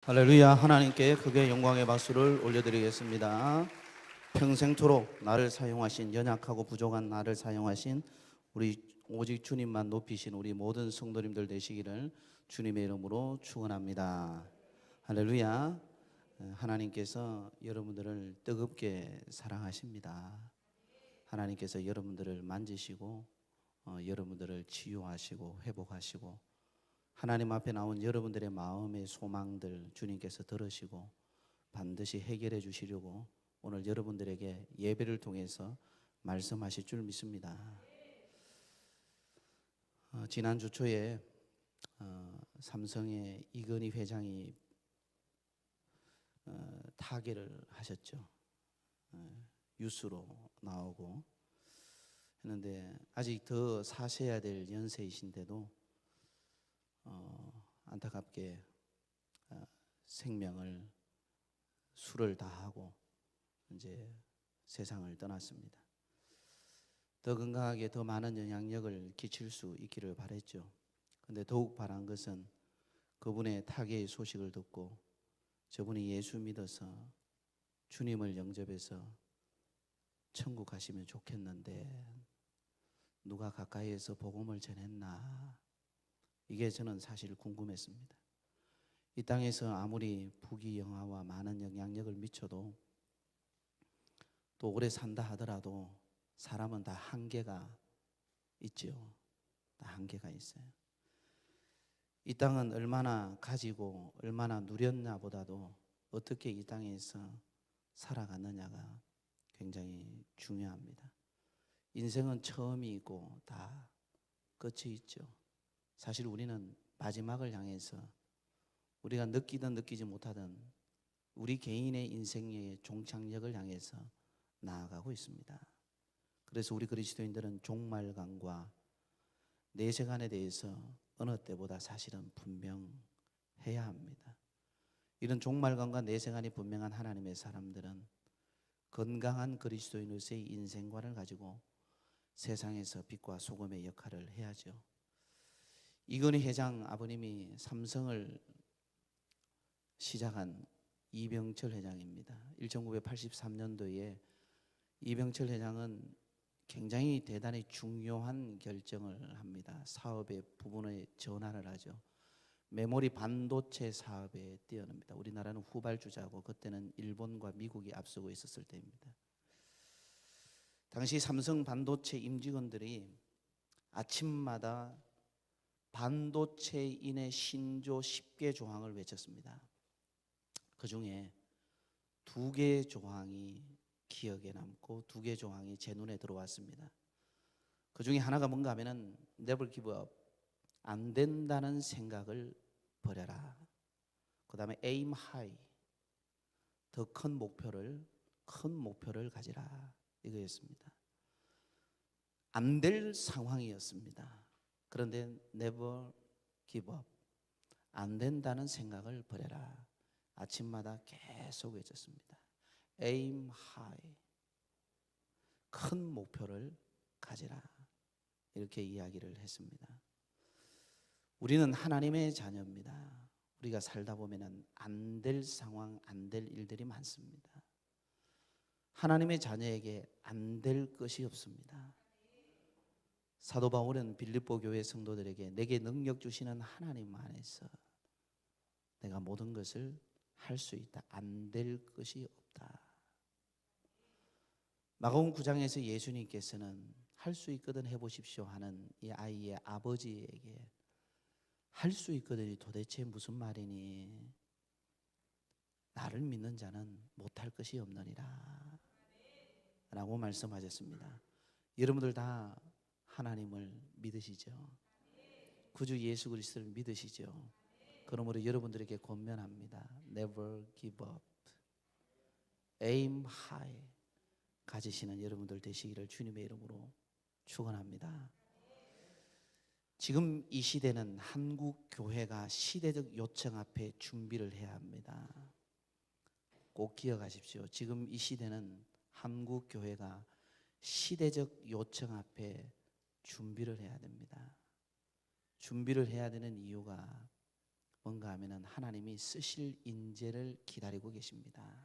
할렐루야. 하나님께 크게 영광의 박수를 올려드리겠습니다. 평생토록 나를 사용하신, 연약하고 부족한 나를 사용하신 우리 오직 주님만 높이신 우리 모든 성도님들 되시기를 주님의 이름으로 축원합니다. 할렐루야. 하나님께서 여러분들을 뜨겁게 사랑하십니다. 하나님께서 여러분들을 만지시고 여러분들을 치유하시고 회복하시고 하나님 앞에 나온 여러분들의 마음의 소망들 주님께서 들으시고 반드시 해결해 주시려고 오늘 여러분들에게 예배를 통해서 말씀하실 줄 믿습니다. 지난주 초에 삼성의 이건희 회장이 타계를 하셨죠. 뉴스로 나오고 했는데 아직 더 사셔야 될 연세이신데도 안타깝게 생명을 수를 다하고 이제 세상을 떠났습니다. 더 건강하게 더 많은 영향력을 끼칠 수 있기를 바랬죠. 근데 더욱 바란 것은 그분의 타계의 소식을 듣고 저분이 예수 믿어서 주님을 영접해서 천국 가시면 좋겠는데 누가 가까이에서 복음을 전했나, 이게 저는 사실 궁금했습니다. 이 땅에서 아무리 부귀영화와 많은 영향력을 미쳐도 또 오래 산다 하더라도 사람은 다 한계가 있죠. 다 한계가 있어요. 이 땅은 얼마나 가지고 얼마나 누렸냐 보다도 어떻게 이 땅에서 살아가느냐가 굉장히 중요합니다. 인생은 처음이 있고 다 끝이 있죠. 사실 우리는 마지막을 향해서 우리가 느끼든 느끼지 못하든 우리 개인의 인생의 종착역을 향해서 나아가고 있습니다. 그래서 우리 그리스도인들은 종말관과 내세관에 대해서 어느 때보다 사실은 분명해야 합니다. 이런 종말관과 내세관이 분명한 하나님의 사람들은 건강한 그리스도인으로서의 인생관을 가지고 세상에서 빛과 소금의 역할을 해야죠. 이건희 회장 아버님이 삼성을 시작한 이병철 회장입니다. 1983년도에 이병철 회장은 굉장히 대단히 중요한 결정을 합니다. 사업의 부분의 전환을 하죠. 메모리 반도체 사업에 뛰어납니다. 우리나라는 후발주자고 그때는 일본과 미국이 앞서고 있었을 때입니다. 당시 삼성 반도체 임직원들이 아침마다 반도체인의 신조 10개 조항을 외쳤습니다. 그 중에 2개의 조항이 기억에 남고 2개 조항이 제 눈에 들어왔습니다. 그 중에 하나가 뭔가 하면은 Never give up, 안 된다는 생각을 버려라. 그 다음에 aim high, 더 큰 목표를 가지라, 이거였습니다. 안 될 상황이었습니다. 그런데 never give up, 안 된다는 생각을 버려라. 아침마다 계속 외쳤습니다. aim high, 큰 목표를 가지라, 이렇게 이야기를 했습니다. 우리는 하나님의 자녀입니다. 우리가 살다 보면 안 될 상황, 안 될 일들이 많습니다. 하나님의 자녀에게 안 될 것이 없습니다. 사도 바울은 빌립보 교회 성도들에게 내게 능력 주시는 하나님 안에서 내가 모든 것을 할 수 있다. 안 될 것이 없다. 마가복음 9장에서 예수님께서는 할 수 있거든 해보십시오 하는 이 아이의 아버지에게 할 수 있거든이 도대체 무슨 말이니? 나를 믿는 자는 못할 것이 없느니라 라고 말씀하셨습니다. 여러분들 다 하나님을 믿으시죠? 구주 예수 그리스도를 믿으시죠? 그러므로 여러분들에게 권면합니다. Never give up, aim high 가지시는 여러분들 되시기를 주님의 이름으로 축원합니다. 지금 이 시대는 한국 교회가 시대적 요청 앞에 준비를 해야 합니다. 꼭 기억하십시오. 지금 이 시대는 한국 교회가 시대적 요청 앞에 준비를 해야 됩니다. 준비를 해야 되는 이유가 뭔가 하면은 하나님이 쓰실 인재를 기다리고 계십니다.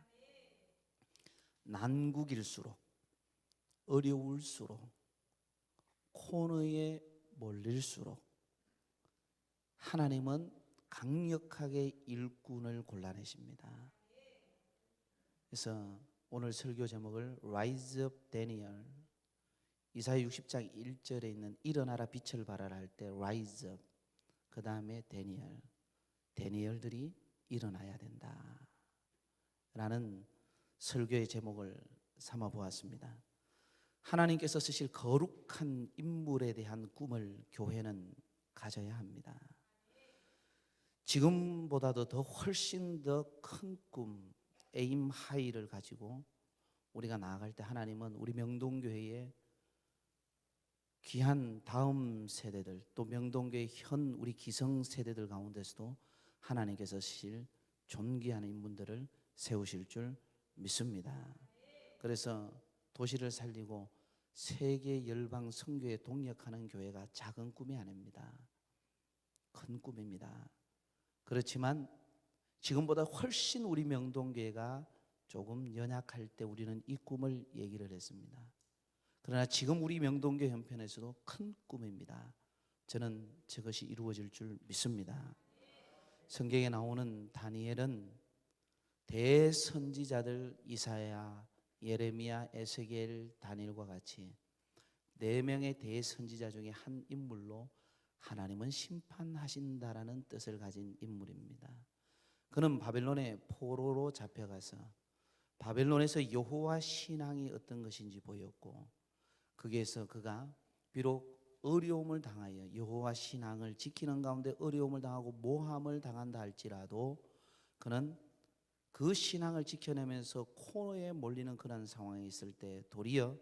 난국일수록, 어려울수록, 코너에 몰릴수록 하나님은 강력하게 일꾼을 골라내십니다. 그래서 오늘 설교 제목을 Rise up Daniel, 이사야 60장 1절에 있는 일어나라 빛을 발하라 할 때 Rise up, 그 다음에 데니엘들이 일어나야 된다 라는 설교의 제목을 삼아 보았습니다. 하나님께서 쓰실 거룩한 인물에 대한 꿈을 교회는 가져야 합니다. 지금보다도 더 훨씬 더 큰 꿈, 에임 하이를 가지고 우리가 나아갈 때 하나님은 우리 명동교회에 귀한 다음 세대들, 또 명동교회 현 우리 기성 세대들 가운데서도 하나님께서 쓰실 존귀한 인물들을 세우실 줄 믿습니다. 그래서 도시를 살리고 세계 열방 선교에 동력하는 교회가 작은 꿈이 아닙니다. 큰 꿈입니다. 그렇지만 지금보다 훨씬 우리 명동교회가 조금 연약할 때 우리는 이 꿈을 얘기를 했습니다. 그러나 지금 우리 명동교회 형편에서도 큰 꿈입니다. 저는 저것이 이루어질 줄 믿습니다. 성경에 나오는 다니엘은 대선지자들 이사야, 예레미야, 에스겔, 다니엘과 같이 4명의 대선지자 중에 한 인물로 하나님은 심판하신다라는 뜻을 가진 인물입니다. 그는 바벨론의 포로로 잡혀가서 바벨론에서 여호와 신앙이 어떤 것인지 보였고, 거기에서 그가 비록 어려움을 당하여 여호와 신앙을 지키는 가운데 어려움을 당하고 모함을 당한다 할지라도 그는 그 신앙을 지켜내면서 코너에 몰리는 그런 상황에 있을 때 도리어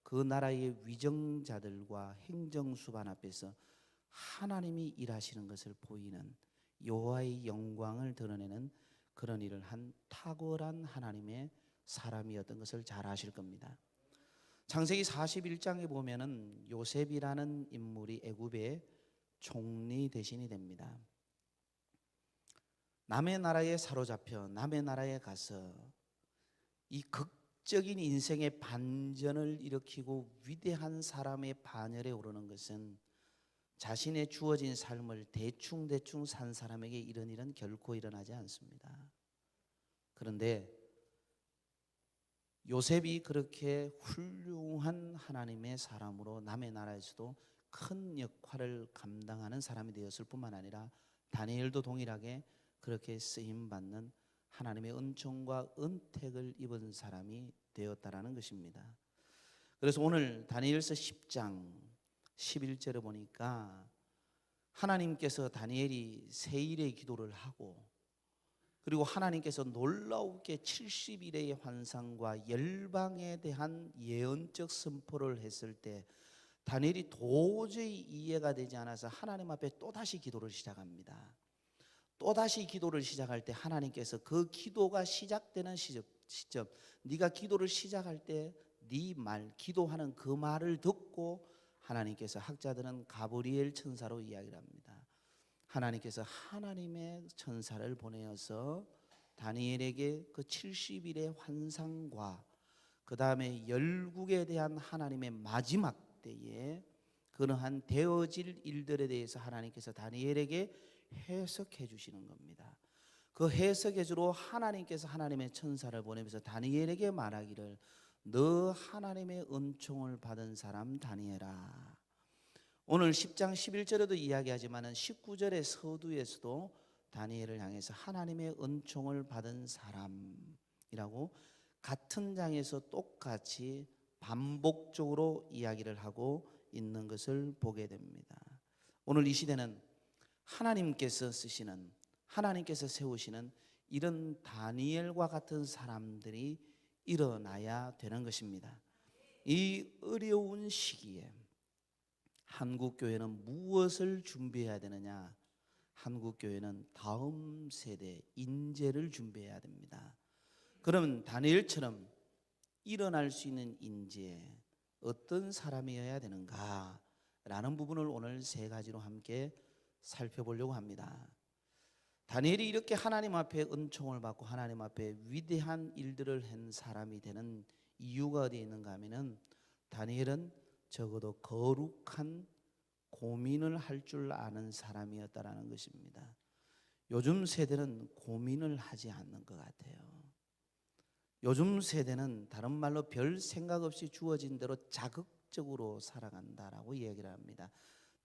그 나라의 위정자들과 행정수반 앞에서 하나님이 일하시는 것을 보이는 여호와의 영광을 드러내는 그런 일을 한 탁월한 하나님의 사람이었던 것을 잘 아실 겁니다. 창세기 41장에 보면은 요셉이라는 인물이 애굽의 총리 대신이 됩니다. 남의 나라에 사로잡혀 남의 나라에 가서 이 극적인 인생의 반전을 일으키고 위대한 사람의 반열에 오르는 것은 자신의 주어진 삶을 대충 산 사람에게 이런 일은 결코 일어나지 않습니다. 그런데 요셉이 그렇게 훌륭한 하나님의 사람으로 남의 나라에서도 큰 역할을 감당하는 사람이 되었을 뿐만 아니라 다니엘도 동일하게 그렇게 쓰임받는 하나님의 은총과 은택을 입은 사람이 되었다라는 것입니다. 그래서 오늘 다니엘서 10장 11절에 보니까 하나님께서 다니엘이 세일의 기도를 하고, 그리고 하나님께서 놀라우게 70일의 환상과 열방에 대한 예언적 선포를 했을 때 다니엘이 도저히 이해가 되지 않아서 하나님 앞에 또다시 기도를 시작합니다. 또다시 기도를 시작할 때 하나님께서 그 기도가 시작되는 시점, 네가 기도를 시작할 때 네 말, 기도하는 그 말을 듣고 하나님께서, 학자들은 가브리엘 천사로 이야기를 합니다. 하나님께서 하나님의 천사를 보내어서 다니엘에게 그 70일의 환상과 그 다음에 열국에 대한 하나님의 마지막 때에 그러한 되어질 일들에 대해서 하나님께서 다니엘에게 해석해 주시는 겁니다. 그 해석해 주러 하나님께서 하나님의 천사를 보내면서 다니엘에게 말하기를, 너 하나님의 은총을 받은 사람 다니엘아. 오늘 10장 11절에도 이야기하지만 19절의 서두에서도 다니엘을 향해서 하나님의 은총을 받은 사람이라고 같은 장에서 똑같이 반복적으로 이야기를 하고 있는 것을 보게 됩니다. 오늘 이 시대는 하나님께서 쓰시는, 하나님께서 세우시는 이런 다니엘과 같은 사람들이 일어나야 되는 것입니다. 이 어려운 시기에 한국교회는 무엇을 준비해야 되느냐? 한국교회는 다음 세대 인재를 준비해야 됩니다. 그러면 다니엘처럼 일어날 수 있는 인재, 어떤 사람이어야 되는가? 라는 부분을 오늘 3가지로 함께 살펴보려고 합니다. 다니엘이 이렇게 하나님 앞에 은총을 받고 하나님 앞에 위대한 일들을 한 사람이 되는 이유가 어디에 있는가 하면은 다니엘은 적어도 거룩한 고민을 할 줄 아는 사람이었다라는 것입니다. 요즘 세대는 고민을 하지 않는 것 같아요. 요즘 세대는 다른 말로 별 생각 없이 주어진 대로 자극적으로 살아간다라고 얘기를 합니다.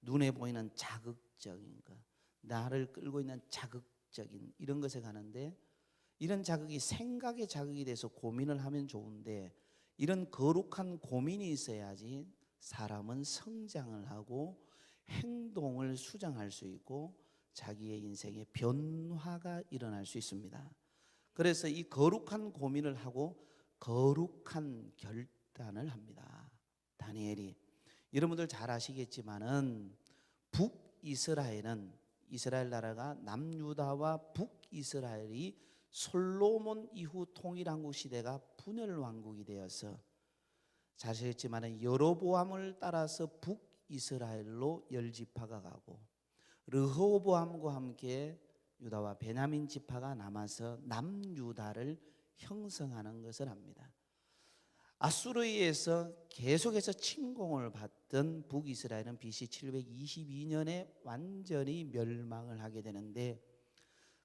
눈에 보이는 자극적인 것, 나를 끌고 있는 자극적인 이런 것에 가는데, 이런 자극이 생각의 자극이 돼서 고민을 하면 좋은데, 이런 거룩한 고민이 있어야지 사람은 성장을 하고 행동을 수정할 수 있고 자기의 인생에 변화가 일어날 수 있습니다. 그래서 이 거룩한 고민을 하고 거룩한 결단을 합니다. 다니엘이. 여러분들 잘 아시겠지만은 북이스라엘은, 이스라엘 나라가 남유다와 북이스라엘이 솔로몬 이후 통일왕국 시대가 분열 왕국이 되어서, 잘 아시겠지만은 여로보암을 따라서 북이스라엘로 10지파가 가고 르호보암과 함께 유다와 베냐민 지파가 남아서 남유다를 형성하는 것을 압니다. 아수르에서 계속해서 침공을 받던 북이스라엘은 BC 722년에 완전히 멸망을 하게 되는데,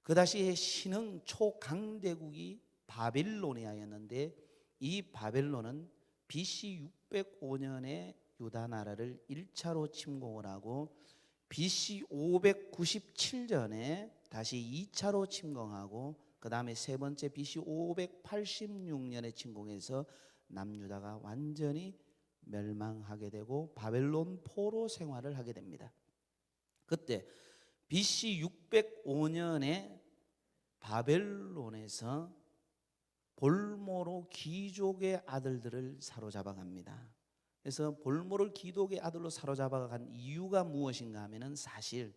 그 당시에 신흥 초강대국이 바빌로니아였는데, 이 바벨론은 BC 605년에 유다 나라를 1차로 침공을 하고 BC 597년에 다시 2차로 침공하고, 그 다음에 세 번째 BC 586년에 침공해서 남유다가 완전히 멸망하게 되고 바벨론 포로 생활을 하게 됩니다. 그때 BC 605년에 바벨론에서 볼모로 귀족의 아들들을 사로잡아 갑니다. 그래서 볼모를 귀족의 아들로 사로잡아 간 이유가 무엇인가 하면은, 사실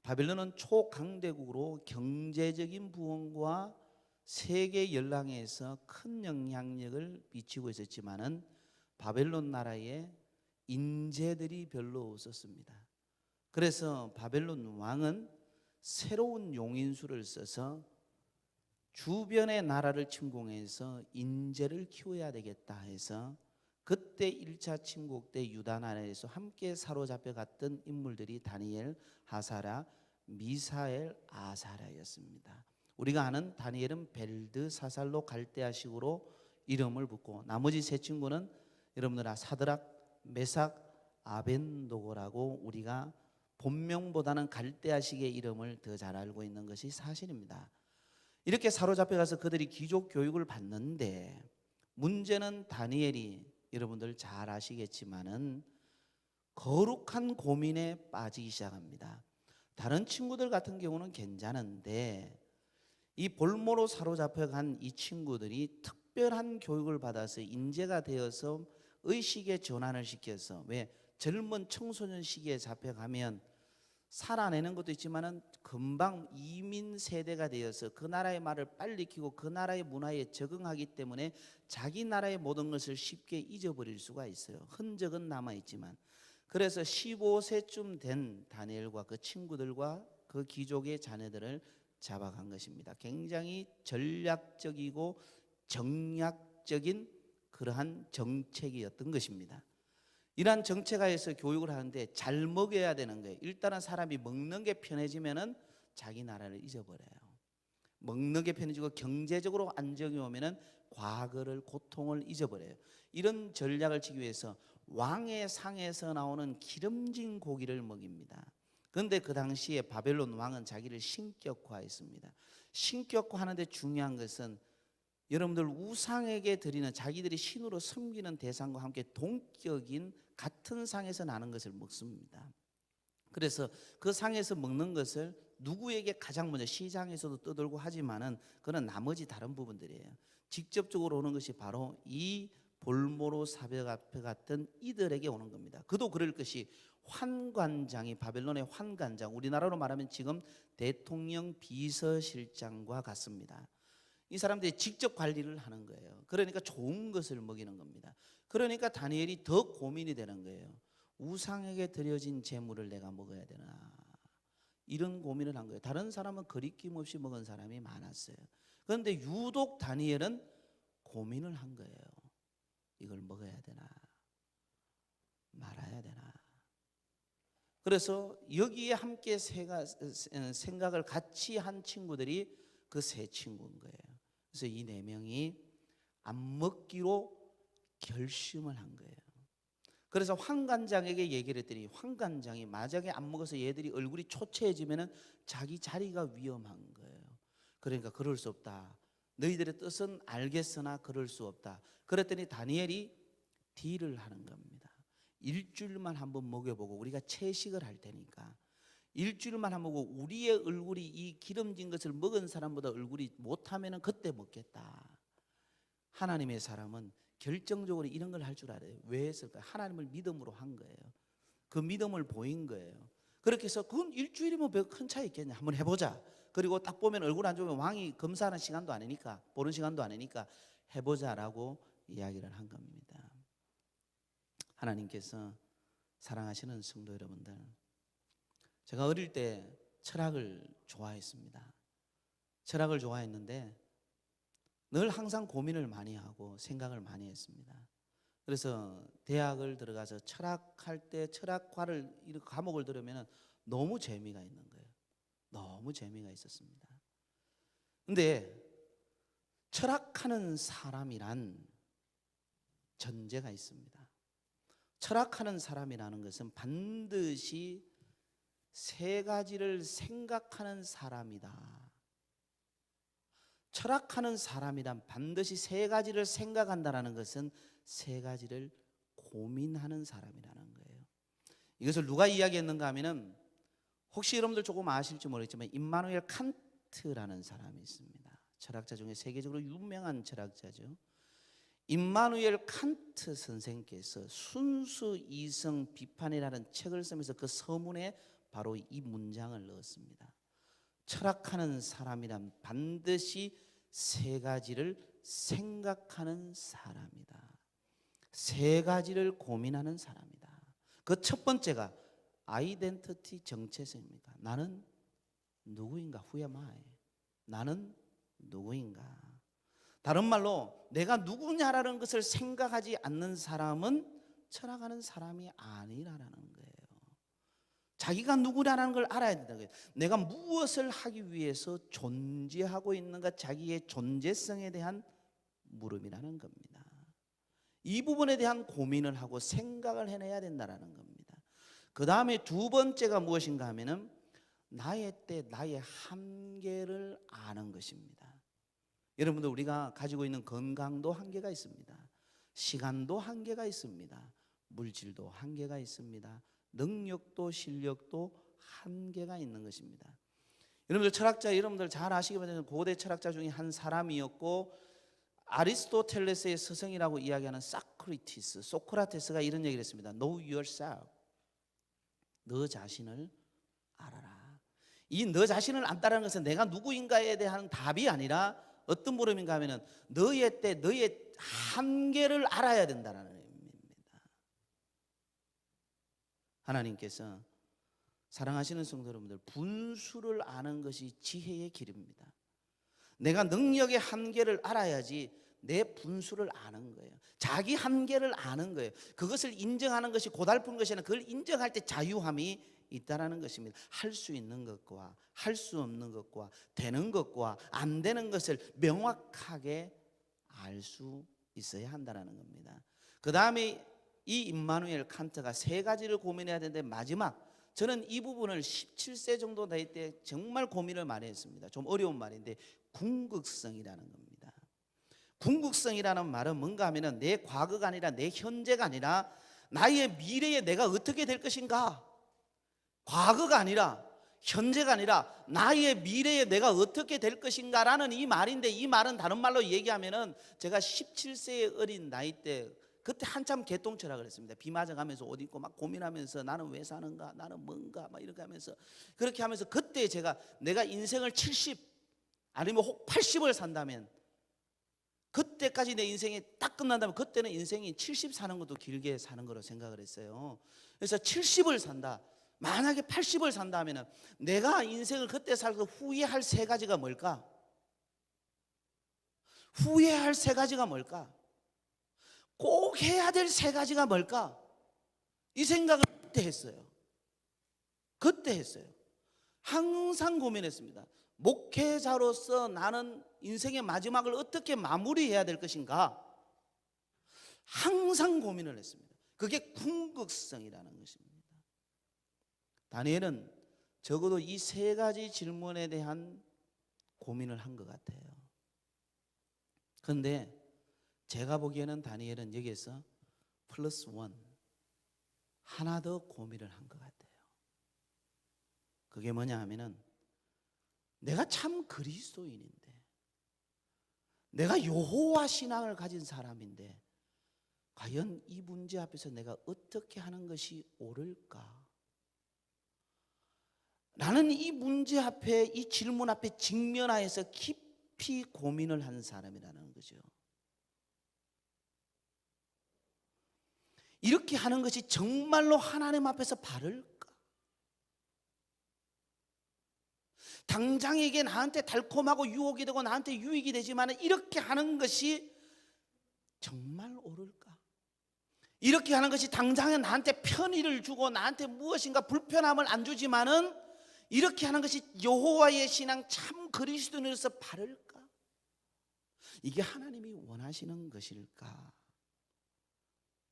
바벨론은 초강대국으로 경제적인 부흥과 세계 열랑에서 큰 영향력을 미치고 있었지만은 바벨론 나라에 인재들이 별로 없었습니다. 그래서 바벨론 왕은 새로운 용인수를 써서 주변의 나라를 침공해서 인재를 키워야 되겠다 해서, 그때 1차 침공 때 유다 나라에서 함께 사로잡혀 갔던 인물들이 다니엘, 하사랴, 미사엘, 아사랴였습니다. 우리가 아는 다니엘은 벨드사살로 갈대아식으로 이름을 붙고, 나머지 세 친구는 여러분들 사드락, 메삭, 아벤노고라고 우리가 본명보다는 갈대아식의 이름을 더 잘 알고 있는 것이 사실입니다. 이렇게 사로잡혀 가서 그들이 귀족 교육을 받는데, 문제는 다니엘이 여러분들 잘 아시겠지만은 거룩한 고민에 빠지기 시작합니다. 다른 친구들 같은 경우는 괜찮은데, 이 볼모로 사로잡혀 간 이 친구들이 특별한 교육을 받아서 인재가 되어서 의식의 전환을 시켜서, 왜 젊은 청소년 시기에 잡혀가면 살아내는 것도 있지만은 금방 이민 세대가 되어서 그 나라의 말을 빨리 익히고 그 나라의 문화에 적응하기 때문에 자기 나라의 모든 것을 쉽게 잊어버릴 수가 있어요. 흔적은 남아있지만. 그래서 15세쯤 된 다니엘과 그 친구들과 그 귀족의 자녀들을 잡아간 것입니다. 굉장히 전략적이고 정략적인 그러한 정책이었던 것입니다. 이러한 정책하에서 교육을 하는데 잘 먹여야 되는 거예요. 일단은 사람이 먹는 게 편해지면은 자기 나라를 잊어버려요. 먹는 게 편해지고 경제적으로 안정이 오면은 과거를, 고통을 잊어버려요. 이런 전략을 치기 위해서 왕의 상에서 나오는 기름진 고기를 먹입니다. 그런데 그 당시에 바벨론 왕은 자기를 신격화했습니다. 신격화하는데 중요한 것은 여러분들 우상에게 드리는, 자기들이 신으로 섬기는 대상과 함께 동격인 같은 상에서 나는 것을 먹습니다. 그래서 그 상에서 먹는 것을 누구에게 가장 먼저, 시장에서도 떠들고 하지만은 그건 나머지 다른 부분들이에요. 직접적으로 오는 것이 바로 이 볼모로 사로잡혀갔던 이들에게 오는 겁니다. 그도 그럴 것이 환관장이, 바벨론의 환관장, 우리나라로 말하면 지금 대통령 비서실장과 같습니다. 이 사람들이 직접 관리를 하는 거예요. 그러니까 좋은 것을 먹이는 겁니다. 그러니까 다니엘이 더 고민이 되는 거예요. 우상에게 드려진 재물을 내가 먹어야 되나? 이런 고민을 한 거예요. 다른 사람은 거리낌 없이 먹은 사람이 많았어요. 그런데 유독 다니엘은 고민을 한 거예요. 이걸 먹어야 되나 말아야 되나. 그래서 여기에 함께 생각을 같이 한 친구들이 그 세 친구인 거예요. 그래서 이 네 명이 안 먹기로 결심을 한 거예요. 그래서 황관장에게 얘기를 했더니 황관장이 만약에 안 먹어서 얘들이 얼굴이 초췌해지면 자기 자리가 위험한 거예요. 그러니까 그럴 수 없다. 너희들의 뜻은 알겠으나 그럴 수 없다. 그랬더니 다니엘이 딜을 하는 겁니다. 일주일만 한번 먹여보고 우리가 채식을 할 테니까 일주일만 한번 먹고 우리의 얼굴이 이 기름진 것을 먹은 사람보다 얼굴이 못하면 그때 먹겠다. 하나님의 사람은 결정적으로 이런 걸 할 줄 알아요. 왜 했을까요? 하나님을 믿음으로 한 거예요. 그 믿음을 보인 거예요. 그렇게 해서 그건 일주일이면 별 큰 차이 있겠냐, 한번 해보자. 그리고 딱 보면 얼굴 안 좋으면 왕이 검사하는 시간도 아니니까, 보는 시간도 아니니까 해보자라고 이야기를 한 겁니다. 하나님께서 사랑하시는 성도 여러분들, 제가 어릴 때 철학을 좋아했습니다. 철학을 좋아했는데 늘 항상 고민을 많이 하고 생각을 많이 했습니다. 그래서 대학을 들어가서 철학할 때 철학과를 이런 과목을 들으면 너무 재미가 있는 거예요. 너무 재미가 있었습니다. 근데 철학하는 사람이란 전제가 있습니다. 철학하는 사람이라는 것은 반드시 세 가지를 생각하는 사람이다. 철학하는 사람이란 반드시 세 가지를 생각한다는 것은 세 가지를 고민하는 사람이라는 거예요. 이것을 누가 이야기했는가 하면은 혹시 여러분들 조금 아실지 모르겠지만 임마누엘 칸트라는 사람이 있습니다. 철학자 중에 세계적으로 유명한 철학자죠. 임마누엘 칸트 선생께서 순수 이성 비판이라는 책을 쓰면서 그 서문에 바로 이 문장을 넣었습니다. 철학하는 사람이란 반드시 세 가지를 생각하는 사람이다. 세 가지를 고민하는 사람이다. 그 첫 번째가 아이덴티티 정체성입니다. 나는 누구인가? Who am I? 나는 누구인가? 다른 말로 내가 누구냐라는 것을 생각하지 않는 사람은 철학하는 사람이 아니라는 거예요. 자기가 누구라는 걸 알아야 된다는 거예요. 내가 무엇을 하기 위해서 존재하고 있는가, 자기의 존재성에 대한 물음이라는 겁니다. 이 부분에 대한 고민을 하고 생각을 해내야 된다는 겁니다. 그 다음에 두 번째가 무엇인가 하면은 나의 때, 나의 한계를 아는 것입니다. 여러분들, 우리가 가지고 있는 건강도 한계가 있습니다. 시간도 한계가 있습니다. 물질도 한계가 있습니다. 능력도 실력도 한계가 있는 것입니다. 여러분들 철학자, 여러분들 잘 아시겠지만 고대 철학자 중에 한 사람이었고 아리스토텔레스의 스승이라고 이야기하는 소크라테스가 이런 얘기를 했습니다. Know yourself. 너 자신을 알아라. 이 너 자신을 안다라는 것은 내가 누구인가에 대한 답이 아니라 어떤 물음인가 하면은 너의 때, 너의 한계를 알아야 된다는 의미입니다. 하나님께서 사랑하시는 성도 여러분들, 분수를 아는 것이 지혜의 길입니다. 내가 능력의 한계를 알아야지 내 분수를 아는 거예요. 자기 한계를 아는 거예요. 그것을 인정하는 것이 고달픈 것이 아니라 그걸 인정할 때 자유함이 있다라는 것입니다. 할 수 있는 것과 할 수 없는 것과 되는 것과 안 되는 것을 명확하게 알 수 있어야 한다는 겁니다. 그 다음에 이 임마누엘 칸트가 세 가지를 고민해야 되는데 마지막, 저는 이 부분을 17세 정도 될 때 정말 고민을 많이 했습니다. 좀 어려운 말인데 궁극성이라는 겁니다. 궁극성이라는 말은 뭔가 하면은 내 과거가 아니라 내 현재가 아니라 나의 미래에 내가 어떻게 될 것인가. 과거가 아니라 현재가 아니라 나의 미래에 내가 어떻게 될 것인가라는 이 말인데, 이 말은 다른 말로 얘기하면은 제가 17세의 어린 나이 때 그때 한참 개똥철학을 했습니다. 비 맞아가면서 옷 입고 막 고민하면서 나는 왜 사는가, 나는 뭔가 막 이렇게 하면서, 그렇게 하면서 그때 내가 인생을 70 아니면 혹 80을 산다면, 그때까지 내 인생이 딱 끝난다면 그때는 인생이 70 사는 것도 길게 사는 거로 생각을 했어요. 그래서 70을 산다. 만약에 80을 산다면 내가 인생을 그때 살고 후회할 세 가지가 뭘까? 후회할 세 가지가 뭘까? 꼭 해야 될 세 가지가 뭘까? 이 생각을 그때 했어요. 그때 했어요. 항상 고민했습니다. 목회자로서 나는 인생의 마지막을 어떻게 마무리해야 될 것인가? 항상 고민을 했습니다. 그게 궁극성이라는 것입니다. 다니엘은 적어도 이 세 가지 질문에 대한 고민을 한 것 같아요. 그런데 제가 보기에는 다니엘은 여기에서 플러스 원 하나 더 고민을 한 것 같아요. 그게 뭐냐 하면은 내가 참 그리스도인인데, 내가 여호와 신앙을 가진 사람인데 과연 이 문제 앞에서 내가 어떻게 하는 것이 옳을까? 나는 이 문제 앞에, 이 질문 앞에 직면하여서 깊이 고민을 한 사람이라는 거죠. 이렇게 하는 것이 정말로 하나님 앞에서 바를까? 당장에게 나한테 달콤하고 유혹이 되고 나한테 유익이 되지만 이렇게 하는 것이 정말 옳을까? 이렇게 하는 것이 당장에 나한테 편의를 주고 나한테 무엇인가 불편함을 안 주지만은 이렇게 하는 것이 여호와의 신앙 참 그리스도인으로서 바를까? 이게 하나님이 원하시는 것일까?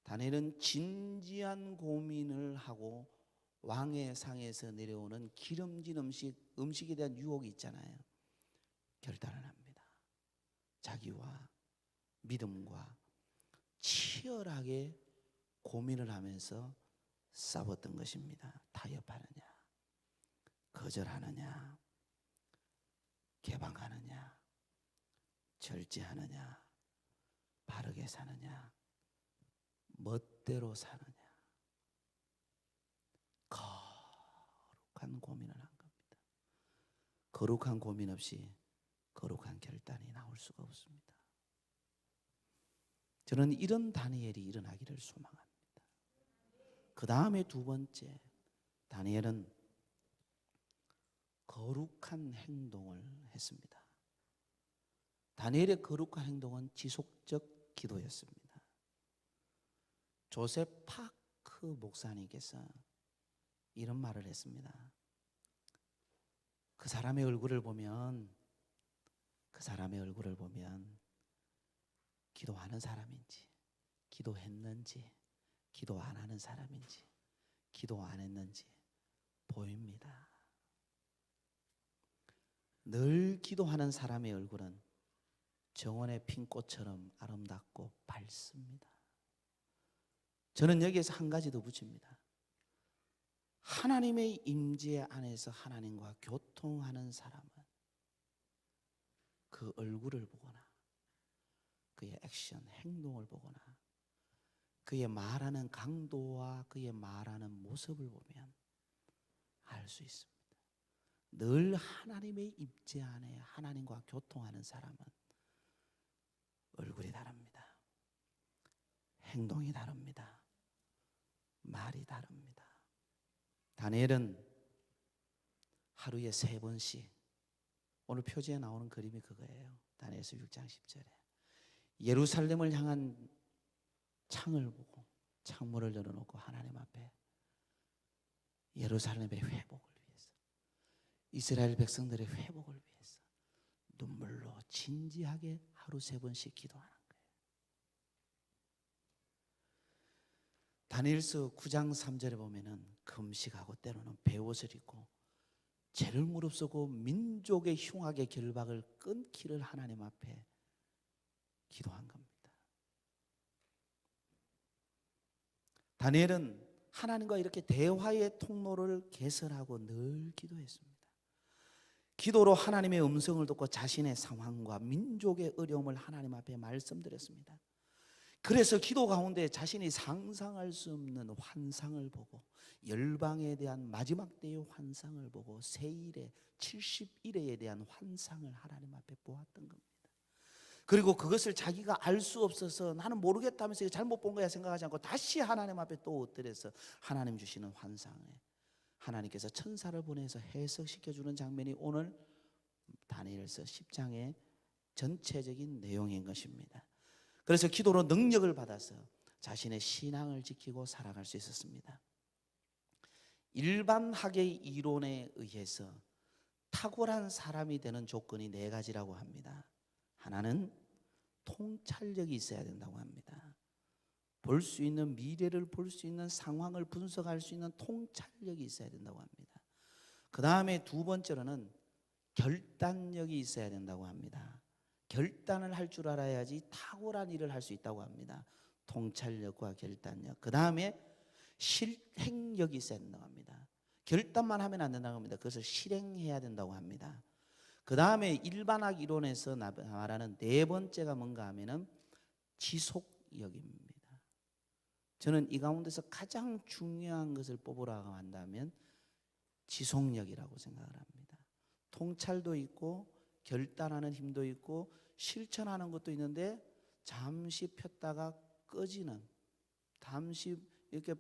다니엘은 진지한 고민을 하고 왕의 상에서 내려오는 기름진 음식에 대한 유혹이 있잖아요. 결단을 합니다. 자기와 믿음과 치열하게 고민을 하면서 싸웠던 것입니다. 타협하느냐, 거절하느냐, 개방하느냐, 절제하느냐, 바르게 사느냐, 멋대로 사느냐. 거룩한 고민을 한 겁니다. 거룩한 고민 없이 거룩한 결단이 나올 수가 없습니다. 저는 이런 다니엘이 일어나기를 소망합니다. 그 다음에 두 번째, 다니엘은 거룩한 행동을 했습니다. 다니엘의 거룩한 행동은 지속적 기도였습니다. 조셉 파크 목사님께서 이런 말을 했습니다. 그 사람의 얼굴을 보면 기도하는 사람인지, 기도했는지, 기도 안 하는 사람인지, 기도 안 했는지 보입니다. 늘 기도하는 사람의 얼굴은 정원의 핀 꽃처럼 아름답고 밝습니다. 저는 여기에서 한 가지 더 붙입니다. 하나님의 임재 안에서 하나님과 교통하는 사람은 그 얼굴을 보거나 그의 액션, 행동을 보거나 그의 말하는 강도와 그의 말하는 모습을 보면 알 수 있습니다. 늘 하나님의 임재 안에 하나님과 교통하는 사람은 얼굴이 다릅니다. 행동이 다릅니다. 말이 다릅니다. 다니엘은 하루에 3번씩, 오늘 표지에 나오는 그림이 그거예요. 다니엘서 6장 10절에 예루살렘을 향한 창을 보고 창문을 열어놓고 하나님 앞에 예루살렘의 회복을 위해서, 이스라엘 백성들의 회복을 위해서 눈물로 진지하게 하루 3번씩 기도하는 거예요. 다니엘서 9장 3절에 보면은 금식하고 때로는 베옷을 입고 죄를 무릅쓰고 민족의 흉악의 결박을 끊기를 하나님 앞에 기도한 겁니다. 다니엘은 하나님과 이렇게 대화의 통로를 개설하고 늘 기도했습니다. 기도로 하나님의 음성을 듣고 자신의 상황과 민족의 어려움을 하나님 앞에 말씀드렸습니다. 그래서 기도 가운데 자신이 상상할 수 없는 환상을 보고 열방에 대한 마지막 때의 환상을 보고 세일의 70일에 대한 환상을 하나님 앞에 보았던 겁니다. 그리고 그것을 자기가 알 수 없어서 나는 모르겠다면서 잘못 본 거야 생각하지 않고 다시 하나님 앞에 또 엎드려서 하나님 주시는 환상에 하나님께서 천사를 보내서 해석시켜주는 장면이 오늘 다니엘서 10장의 전체적인 내용인 것입니다. 그래서 기도로 능력을 받아서 자신의 신앙을 지키고 살아갈 수 있었습니다. 일반 학의 이론에 의해서 탁월한 사람이 되는 조건이 4가지라고 합니다. 하나는 통찰력이 있어야 된다고 합니다. 볼 수 있는 미래를 볼 수 있는 상황을 분석할 수 있는 통찰력이 있어야 된다고 합니다. 그 다음에 2번째로는 결단력이 있어야 된다고 합니다. 결단을 할 줄 알아야지 탁월한 일을 할 수 있다고 합니다. 통찰력과 결단력. 그 다음에 실행력이 있어야 된다고 합니다. 결단만 하면 안 된다고 합니다. 그것을 실행해야 된다고 합니다. 그 다음에 일반학 이론에서 말하는 4번째가 뭔가 하면은 지속력입니다. 저는 이 가운데서 가장 중요한 것을 뽑으라고 한다면 지속력이라고 생각을 합니다. 통찰도 있고 결단하는 힘도 있고 실천하는 것도 있는데 잠시 폈다가 꺼지는, 잠시 이렇게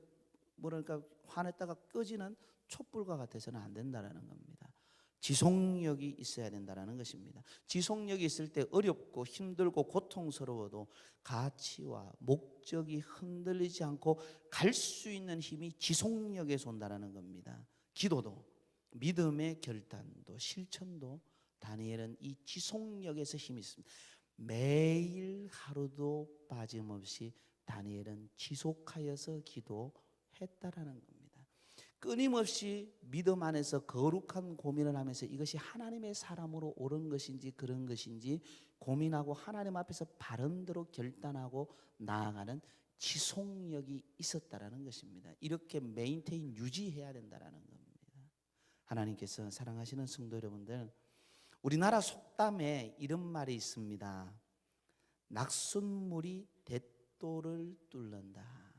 뭐랄까 화냈다가 꺼지는 촛불과 같아서는 안 된다는 겁니다. 지속력이 있어야 된다는 것입니다. 지속력이 있을 때 어렵고 힘들고 고통스러워도 가치와 목적이 흔들리지 않고 갈 수 있는 힘이 지속력에서 온다는 겁니다. 기도도 믿음의 결단도 실천도 다니엘은 이 지속력에서 힘이 있습니다. 매일 하루도 빠짐없이 다니엘은 지속하여서 기도했다라는 겁니다. 끊임없이 믿음 안에서 거룩한 고민을 하면서 이것이 하나님의 사람으로 옳은 것인지 그런 것인지 고민하고 하나님 앞에서 바른대로 결단하고 나아가는 지속력이 있었다라는 것입니다. 이렇게 메인테인 유지해야 된다라는 겁니다. 하나님께서 사랑하시는 성도 여러분들, 우리나라 속담에 이런 말이 있습니다. 낙순물이 대도를 뚫는다.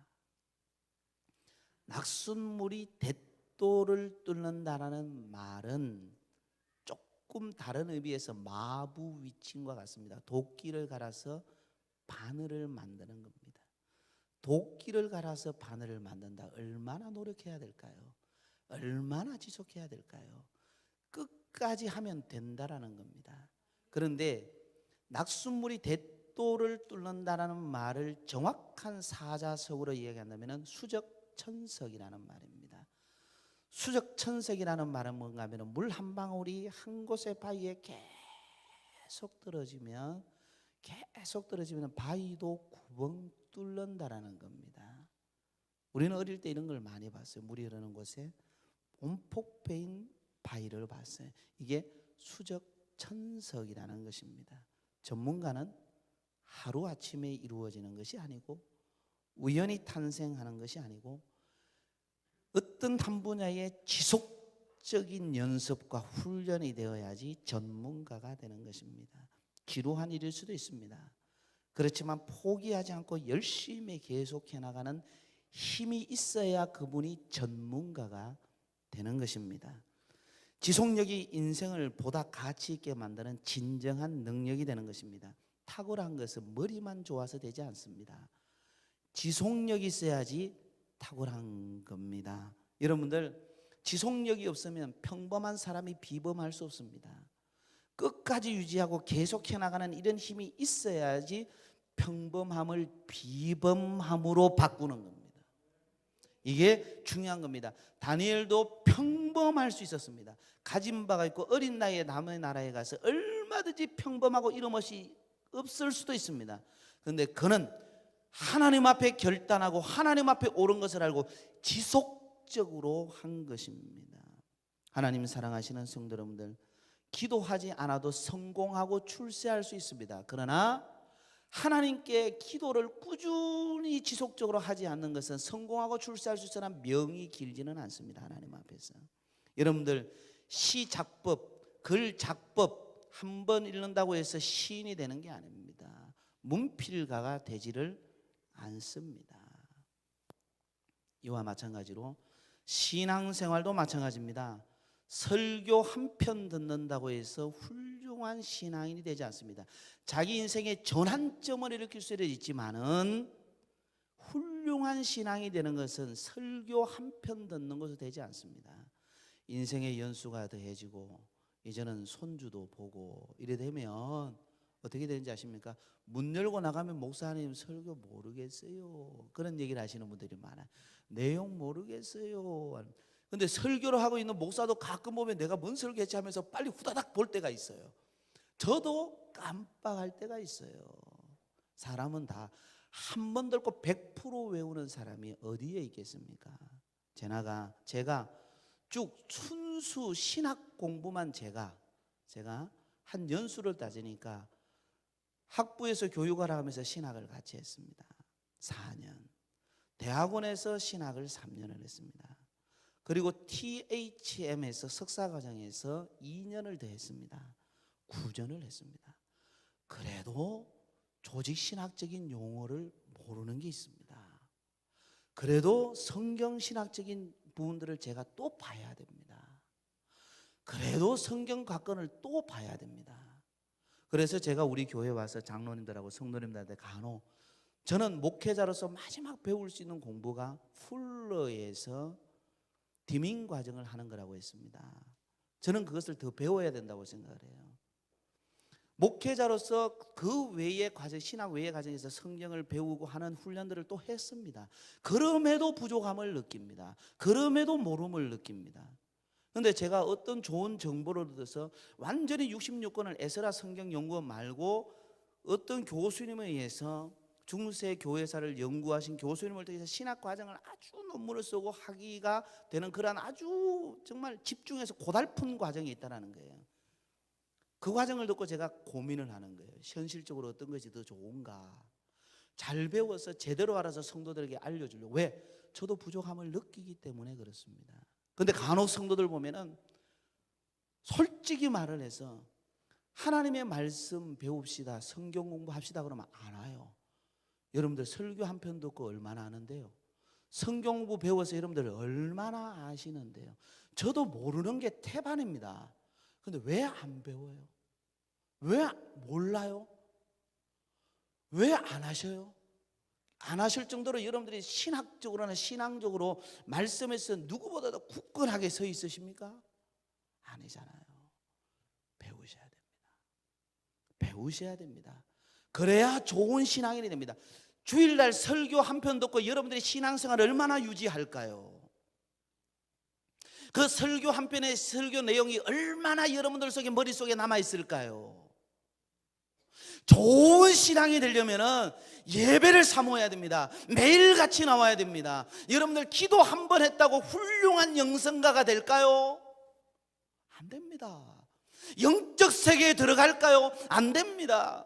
낙순물이 대도를 뚫는다라는 말은 조금 다른 의미에서 마부위친과 같습니다. 도끼를 갈아서 바늘을 만드는 겁니다. 도끼를 갈아서 바늘을 만든다. 얼마나 노력해야 될까요? 얼마나 지속해야 될까요? 끝까지 하면 된다라는 겁니다. 그런데 낙순물이 대도를 뚫는다라는 말을 정확한 사자성어로 이야기한다면 수적천석이라는 말입니다. 수적천석이라는 말은 뭔가 하면 물 한 방울이 한 곳의 바위에 계속 떨어지면 바위도 구멍 뚫는다라는 겁니다. 우리는 어릴 때 이런 걸 많이 봤어요. 물이 흐르는 곳에 온폭배인 바위를 봤어요. 이게 수적천석이라는 것입니다. 전문가는 하루아침에 이루어지는 것이 아니고 우연히 탄생하는 것이 아니고 어떤 한 분야의 지속적인 연습과 훈련이 되어야지 전문가가 되는 것입니다. 지루한 일일 수도 있습니다. 그렇지만 포기하지 않고 열심히 계속해 나가는 힘이 있어야 그분이 전문가가 되는 것입니다. 지속력이 인생을 보다 가치 있게 만드는 진정한 능력이 되는 것입니다. 탁월한 것은 머리만 좋아서 되지 않습니다. 지속력이 있어야지 탁월한 겁니다. 여러분들, 지속력이 없으면 평범한 사람이 비범할 수 없습니다. 끝까지 유지하고 계속해 나가는 이런 힘이 있어야지 평범함을 비범함으로 바꾸는 겁니다. 이게 중요한 겁니다. 다니엘도 평범할 수 있었습니다. 가진 바가 있고 어린 나이에 남의 나라에 가서 얼마든지 평범하고 이름 없이 없을 수도 있습니다. 그런데 그는 하나님 앞에 결단하고 하나님 앞에 옳은 것을 알고 지속적으로 한 것입니다. 하나님 사랑하시는 성도 여러분들, 기도하지 않아도 성공하고 출세할 수 있습니다. 그러나 하나님께 기도를 꾸준히 지속적으로 하지 않는 것은 성공하고 출세할 수 있으나 명이 길지는 않습니다. 하나님 앞에서. 여러분들, 시작법, 글작법 한 번 읽는다고 해서 시인이 되는 게 아닙니다. 문필가가 되지를 않습니다. 이와 마찬가지로 신앙생활도 마찬가지입니다. 설교 한 편 듣는다고 해서 훌륭한 신앙인이 되지 않습니다. 자기 인생의 전환점을 일으킬 수도 있지만은 훌륭한 신앙이 되는 것은 설교 한 편 듣는 것으로 되지 않습니다. 인생의 연수가 더해지고 이제는 손주도 보고 이래 되면 어떻게 되는지 아십니까? 문 열고 나가면 목사님 설교 모르겠어요. 그런 얘기를 하시는 분들이 많아요. 내용 모르겠어요. 근데 설교를 하고 있는 목사도 가끔 보면 내가 뭔 설교했지 하면서 빨리 후다닥 볼 때가 있어요. 저도 깜빡할 때가 있어요. 사람은 다 한 번 듣고 100% 외우는 사람이 어디에 있겠습니까? 제가 쭉 순수 신학 공부만 제가 한 연수를 따지니까 학부에서 교육을 하면서 신학을 같이 했습니다. 4년. 대학원에서 신학을 3년을 했습니다. 그리고 THM에서 석사과정에서 2년을 더 했습니다. 9년을 했습니다. 그래도 조직신학적인 용어를 모르는 게 있습니다. 그래도 성경신학적인 부분들을 제가 또 봐야 됩니다. 그래도 성경각권을 또 봐야 됩니다. 그래서 제가 우리 교회 와서 장로님들하고 성도님들한테 간혹 저는 목회자로서 마지막 배울 수 있는 공부가 풀러에서 디밍 과정을 하는 거라고 했습니다. 저는 그것을 더 배워야 된다고 생각을 해요. 목회자로서 그 외의 과정, 신학 외의 과정에서 성경을 배우고 하는 훈련들을 또 했습니다. 그럼에도 부족함을 느낍니다. 그럼에도 모름을 느낍니다. 그런데 제가 어떤 좋은 정보를 얻어서 완전히 66권을 에스라 성경연구원 말고 어떤 교수님에 의해서 중세 교회사를 연구하신 교수님을 통해서 신학 과정을 아주 논문을 쓰고 하기가 되는 그런 아주 정말 집중해서 고달픈 과정이 있다는 거예요. 그 과정을 듣고 제가 고민을 하는 거예요. 현실적으로 어떤 것이 더 좋은가? 잘 배워서 제대로 알아서 성도들에게 알려주려고. 왜? 저도 부족함을 느끼기 때문에 그렇습니다. 그런데 간혹 성도들 보면은 솔직히 말을 해서 하나님의 말씀 배웁시다, 성경 공부합시다 그러면 안 와요. 여러분들 설교 한 편 듣고 얼마나 아는데요? 성경 공부 배워서 여러분들 얼마나 아시는데요? 저도 모르는 게 태반입니다. 그런데 왜 안 배워요? 왜 몰라요? 왜 안 하셔요? 안 하실 정도로 여러분들이 신학적으로나 신앙적으로 말씀에서 누구보다도 굳건하게 서 있으십니까? 아니잖아요. 배우셔야 됩니다. 배우셔야 됩니다. 그래야 좋은 신앙인이 됩니다. 주일날 설교 한 편 듣고 여러분들이 신앙생활을 얼마나 유지할까요? 그 설교 한 편의 설교 내용이 얼마나 여러분들 속에 머릿속에 남아있을까요? 좋은 신앙이 되려면 예배를 사모해야 됩니다. 매일같이 나와야 됩니다. 여러분들 기도 한 번 했다고 훌륭한 영성가가 될까요? 안 됩니다. 영적 세계에 들어갈까요? 안 됩니다.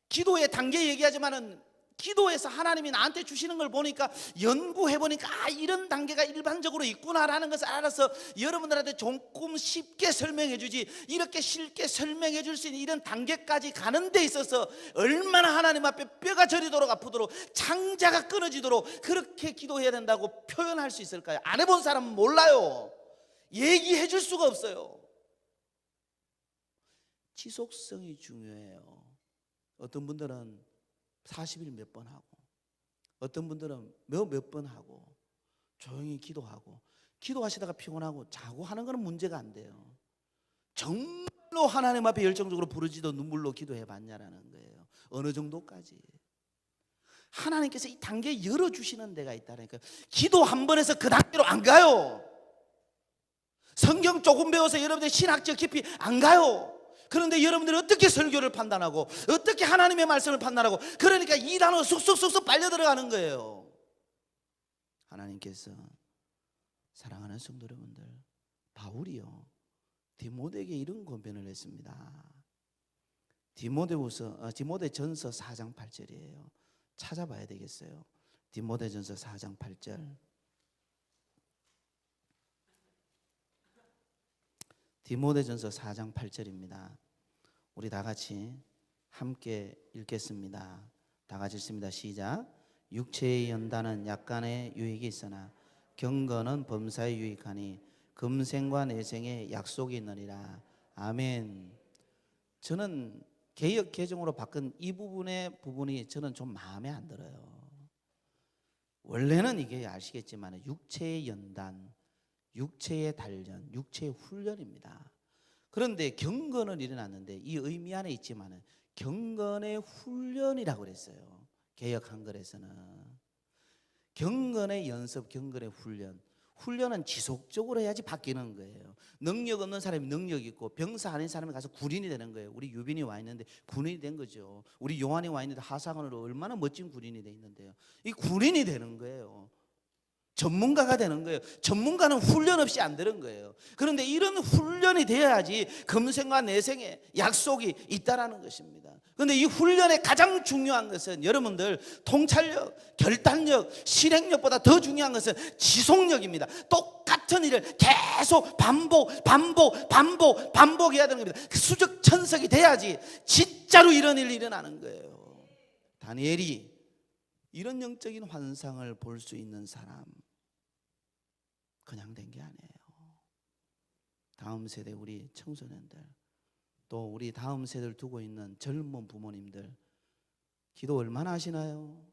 기도의 단계 얘기하지만은 기도에서 하나님이 나한테 주시는 걸 보니까 연구해보니까 이런 단계가 일반적으로 있구나라는 것을 알아서 여러분들한테 조금 쉽게 설명해 주지, 이렇게 쉽게 설명해 줄 수 있는 이런 단계까지 가는 데 있어서 얼마나 하나님 앞에 뼈가 저리도록 아프도록 창자가 끊어지도록 그렇게 기도해야 된다고 표현할 수 있을까요? 안 해본 사람은 몰라요. 얘기해 줄 수가 없어요. 지속성이 중요해요. 어떤 분들은 40일 몇 번 하고, 어떤 분들은 몇 번 하고, 조용히 기도하고, 기도하시다가 피곤하고 자고 하는 것은 문제가 안 돼요. 정말로 하나님 앞에 열정적으로 부르짖어 눈물로 기도해 봤냐라는 거예요. 어느 정도까지? 하나님께서 이 단계 열어주시는 데가 있다니까요. 기도 한 번 해서 그 단계로 안 가요. 성경 조금 배워서 여러분들 신학적 깊이 안 가요. 그런데 여러분들이 어떻게 설교를 판단하고 어떻게 하나님의 말씀을 판단하고, 그러니까 이 단어 쑥쑥쑥쑥 빨려 들어가는 거예요. 하나님께서 사랑하는 성도 여러분들, 바울이요 디모데에게 이런 권면을 했습니다. 디모데전서 4장 8절이에요. 찾아봐야 되겠어요. 디모데전서 4장 8절. 디모데전서 4장 8절입니다. 우리 다 같이 함께 읽겠습니다. 다 같이 읽습니다. 시작. 육체의 연단은 약간의 유익이 있으나 경건은 범사에 유익하니 금생과 내생에 약속이 있느니라. 아멘. 저는 개역 개정으로 바꾼 이 부분이 저는 좀 마음에 안 들어요. 원래는 이게 아시겠지만 육체의 연단, 육체의 단련, 육체의 훈련입니다. 그런데 경건은 일어났는데 이 의미 안에 있지만은 경건의 훈련이라고 그랬어요. 개역 한글에서는 경건의 연습, 경건의 훈련. 훈련은 지속적으로 해야지 바뀌는 거예요. 능력 없는 사람이 능력 있고 병사 아닌 사람이 가서 군인이 되는 거예요. 우리 유빈이 와 있는데 군인이 된 거죠. 우리 요한이 와 있는데 하상원으로 얼마나 멋진 군인이 돼 있는데요. 이 군인이 되는 거예요. 전문가가 되는 거예요. 전문가는 훈련 없이 안 되는 거예요. 그런데 이런 훈련이 되어야지 금생과 내생에 약속이 있다라는 것입니다. 그런데 이 훈련의 가장 중요한 것은 여러분들 통찰력, 결단력, 실행력보다 더 중요한 것은 지속력입니다. 똑같은 일을 계속 반복해야 되는 겁니다. 수적천석이 돼야지 진짜로 이런 일이 일어나는 거예요. 다니엘이 이런 영적인 환상을 볼 수 있는 사람 그냥 된 게 아니에요. 다음 세대 우리 청소년들 또 우리 다음 세대를 두고 있는 젊은 부모님들 기도 얼마나 하시나요?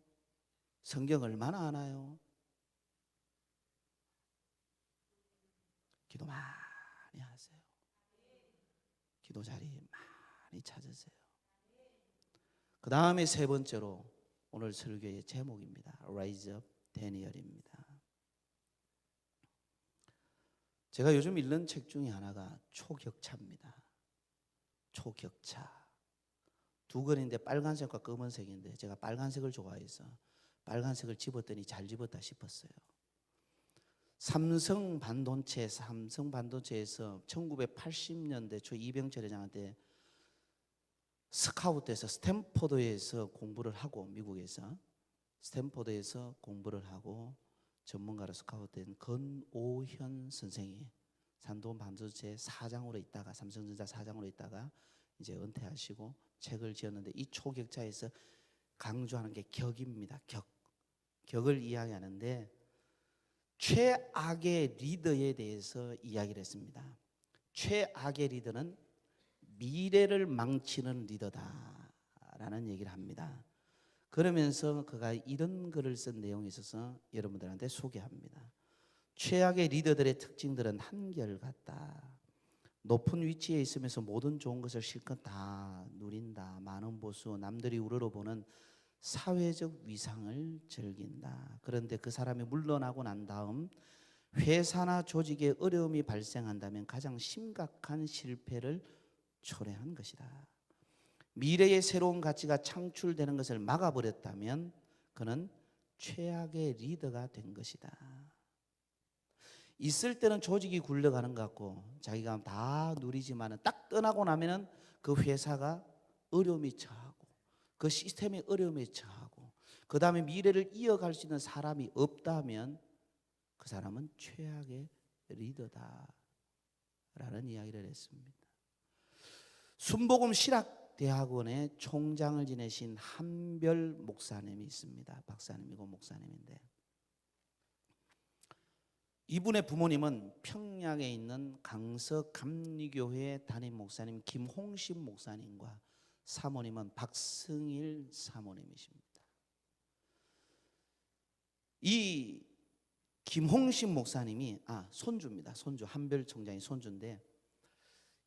성경 얼마나 하나요? 기도 많이 하세요. 기도 자리 많이 찾으세요. 그 다음에 세 번째로 오늘 설교의 제목입니다. Rise up Daniel입니다. 제가 요즘 읽는 책 중에 하나가 초격차입니다. 초격차. 두 권인데 빨간색과 검은색인데 제가 빨간색을 좋아해서 빨간색을 집었더니 잘 집었다 싶었어요. 삼성반도체에서 1980년대 초 이병철 회장한테 스카우트해서 스탠포드에서 공부를 하고 미국에서 스탠포드에서 공부를 하고 전문가로 스카우트된 건오현 선생이 산돈 반도체 사장으로 있다가 삼성전자 사장으로 있다가 이제 은퇴하시고 책을 지었는데 이 초격차에서 강조하는 게 격입니다. 격을 이야기하는데 최악의 리더에 대해서 이야기를 했습니다. 최악의 리더는 미래를 망치는 리더다라는 얘기를 합니다. 그러면서 그가 이런 글을 쓴 내용이 있어서 여러분들한테 소개합니다. 최악의 리더들의 특징들은 한결같다. 높은 위치에 있으면서 모든 좋은 것을 실컷 다 누린다. 많은 보수, 남들이 우러러보는 사회적 위상을 즐긴다. 그런데 그 사람이 물러나고 난 다음 회사나 조직에 어려움이 발생한다면 가장 심각한 실패를 초래한 것이다. 미래의 새로운 가치가 창출되는 것을 막아버렸다면 그는 최악의 리더가 된 것이다. 있을 때는 조직이 굴러가는 것 같고 자기가 다 누리지만 딱 떠나고 나면 그 회사가 어려움에 처하고 그 시스템이 어려움에 처하고 그 다음에 미래를 이어갈 수 있는 사람이 없다면 그 사람은 최악의 리더다 라는 이야기를 했습니다. 순복음 신학대학원의 총장을 지내신 한별 목사님이 있습니다. 박사님이고 목사님인데 이분의 부모님은 평양에 있는 강서 감리교회 담임 목사님 김홍심 목사님과 사모님은 박승일 사모님이십니다. 이 김홍심 목사님이 손주입니다. 손주 한별 총장이 손주인데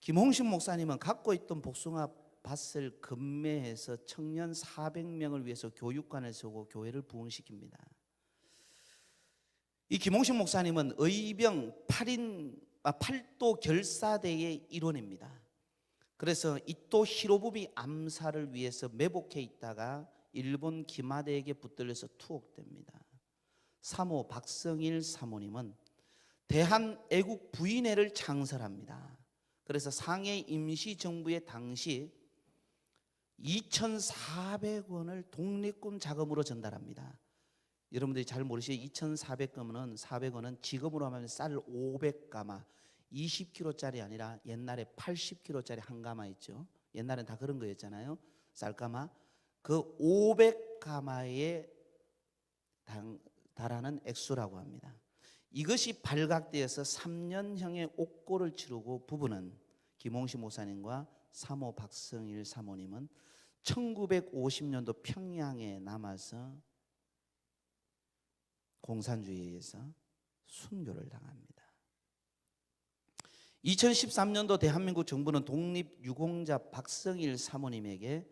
김홍심 목사님은 갖고 있던 복숭아 밭을 급매해서 청년 400명을 위해서 교육관을 세우고 교회를 부흥시킵니다. 이 김홍심 목사님은 의병 8도 결사대의 일원입니다. 그래서 이토 히로부미 암살을 위해서 매복해 있다가 일본 기마대에게 붙들려서 투옥됩니다. 사모 박성일 사모님은 대한애국 부인회를 창설합니다. 그래서 상해 임시정부의 당시 2,400원을 독립금 자금으로 전달합니다. 여러분들이 잘 모르시죠? 2,400원은 지금으로 하면 쌀 500가마 20kg짜리 아니라 옛날에 80kg짜리 한 가마 있죠. 옛날엔 다 그런 거였잖아요. 쌀가마. 그 500가마에 달하는 액수라고 합니다. 이것이 발각되어서 3년형의 옥고를 치르고 부부는 김홍시 목사님과 사모 박성일 사모님은 1950년도 평양에 남아서 공산주의에 의해서 순교를 당합니다. 2013년도 대한민국 정부는 독립유공자 박성일 사모님에게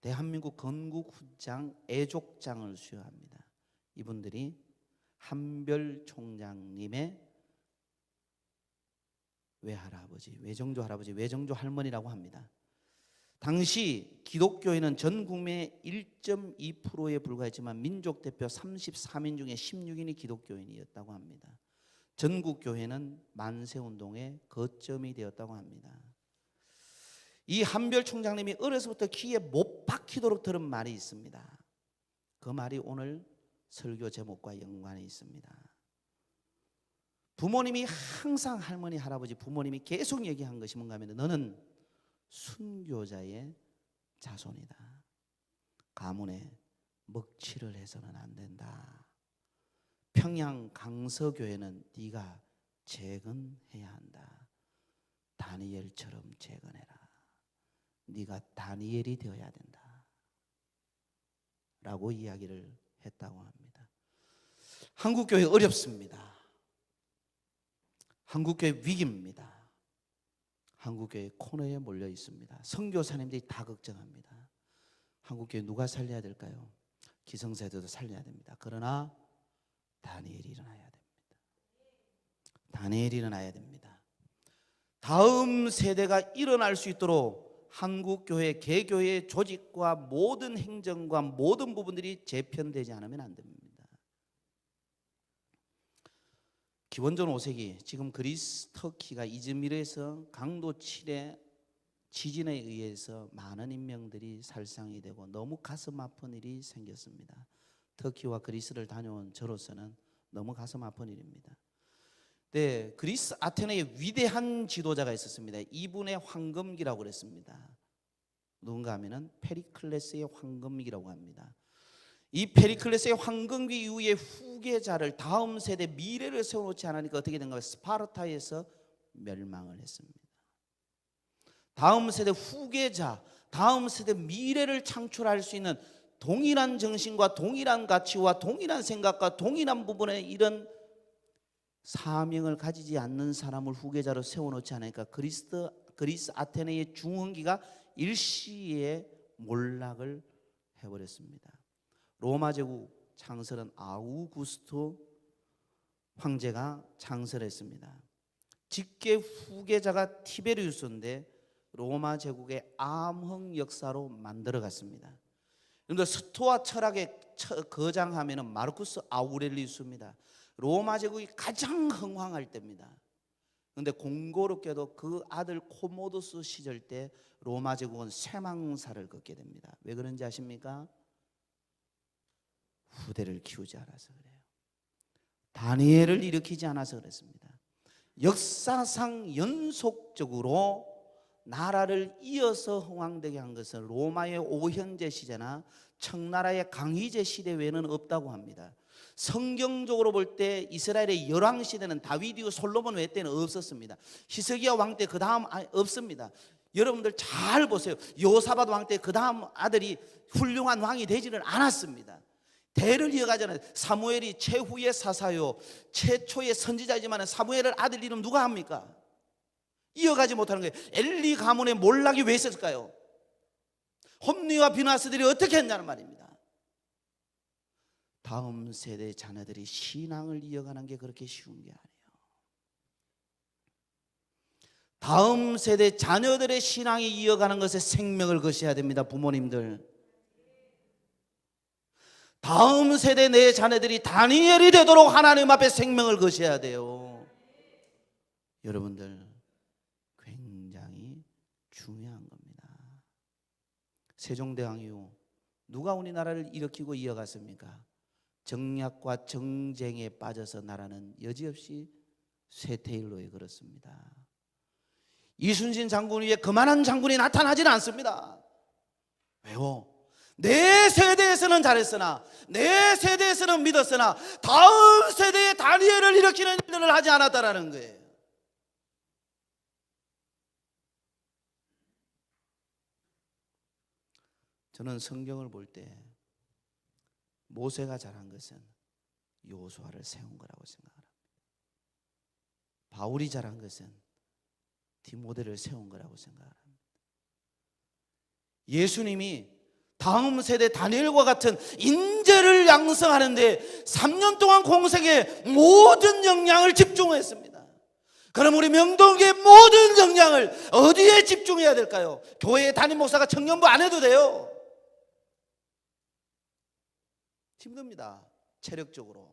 대한민국 건국훈장 애족장을 수여합니다. 이분들이 한별 총장님의 외할아버지, 외정조 할아버지, 외정조 할머니라고 합니다. 당시 기독교인은 전 국민의 1.2%에 불과했지만 민족 대표 34민 중에 16인이 기독교인이었다고 합니다. 전국 교회는 만세운동의 거점이 되었다고 합니다. 이 한별 총장님이 어려서부터 귀에 못 박히도록 들은 말이 있습니다. 그 말이 오늘 설교 제목과 연관이 있습니다. 부모님이 항상 할머니, 할아버지, 부모님이 계속 얘기한 것이 뭔가 하면 너는 순교자의 자손이다. 가문에 먹칠을 해서는 안 된다. 평양 강서교회는 네가 재건해야 한다. 다니엘처럼 재건해라. 네가 다니엘이 되어야 된다. 라고 이야기를 했다고 합니다. 한국교회 어렵습니다. 한국교회 위기입니다. 한국교회 코너에 몰려 있습니다. 선교사님들이 다 걱정합니다. 한국교회 누가 살려야 될까요? 기성세대도 살려야 됩니다. 그러나 다니엘이 일어나야 됩니다. 다니엘이 일어나야 됩니다. 다음 세대가 일어날 수 있도록 한국교회, 개교회 조직과 모든 행정과 모든 부분들이 재편되지 않으면 안 됩니다. 기원전 5세기 지금 그리스, 터키가 이즈미르에서 강도 7의 지진에 의해서 많은 인명들이 살상이 되고 너무 가슴 아픈 일이 생겼습니다. 터키와 그리스를 다녀온 저로서는 너무 가슴 아픈 일입니다. 네, 그리스 아테네에 위대한 지도자가 있었습니다. 이분의 황금기라고 그랬습니다. 누군가 하면은 페리클레스의 황금기라고 합니다. 이 페리클레스의 황금기 이후에 후계자를 다음 세대 미래를 세워놓지 않으니까 어떻게 된가요? 스파르타에서 멸망을 했습니다. 다음 세대 후계자, 다음 세대 미래를 창출할 수 있는 동일한 정신과 동일한 가치와 동일한 생각과 동일한 부분에 이런 사명을 가지지 않는 사람을 후계자로 세워놓지 않으니까 그리스 아테네의 중흥기가 일시에 몰락을 해버렸습니다. 로마 제국 창설은 아우구스토 황제가 창설했습니다. 직계 후계자가 티베리우스인데 로마 제국의 암흑 역사로 만들어갔습니다. 그런데 스토아 철학의 거장하면은 마르쿠스 아우렐리우스입니다. 로마 제국이 가장 흥황할 때입니다. 그런데 공교롭게도 그 아들 코모도스 시절 때 로마 제국은 쇠망사를 걷게 됩니다. 왜 그런지 아십니까? 후대를 키우지 않아서 그래요. 다니엘을 일으키지 않아서 그렇습니다. 역사상 연속적으로 나라를 이어서 흥왕되게 한 것은 로마의 오현제 시대나 청나라의 강희제 시대 외에는 없다고 합니다. 성경적으로 볼 때 이스라엘의 열왕 시대는 다윗이고 솔로몬 외 때는 없었습니다. 히스기야 왕 때 그 다음 없습니다. 여러분들 잘 보세요. 요사밧 왕 때 그 다음 아들이 훌륭한 왕이 되지는 않았습니다. 대를 이어가잖아요. 사무엘이 최후의 사사요 최초의 선지자이지만 사무엘을 아들 이름 누가 합니까? 이어가지 못하는 거예요. 엘리 가문의 몰락이 왜 있었을까요? 홈리와 비나스들이 어떻게 했냐는 말입니다. 다음 세대 자녀들이 신앙을 이어가는 게 그렇게 쉬운 게 아니에요. 다음 세대 자녀들의 신앙이 이어가는 것에 생명을 거셔야 됩니다. 부모님들, 다음 세대 내 자녀들이 다니엘이 되도록 하나님 앞에 생명을 거셔야 돼요. 여러분들 굉장히 중요한 겁니다. 세종대왕 이후 누가 우리나라를 일으키고 이어갔습니까? 정략과 정쟁에 빠져서 나라는 여지없이 쇠퇴일로에 걸었습니다. 이순신 장군 위에 그만한 장군이 나타나지는 않습니다. 왜요? 내 세대에서는 잘했으나, 내 세대에서는 믿었으나 다음 세대의 다니엘을 일으키는 일들을 하지 않았다라는 거예요. 저는 성경을 볼 때 모세가 잘한 것은 여호수아를 세운 거라고 생각합니다. 바울이 잘한 것은 디모데를 세운 거라고 생각합니다. 예수님이 다음 세대 다니엘과 같은 인재를 양성하는데 3년 동안 공생의 모든 역량을 집중했습니다. 그럼 우리 명동교의 모든 역량을 어디에 집중해야 될까요? 교회 담임 목사가 청년부 안 해도 돼요. 힘듭니다. 체력적으로.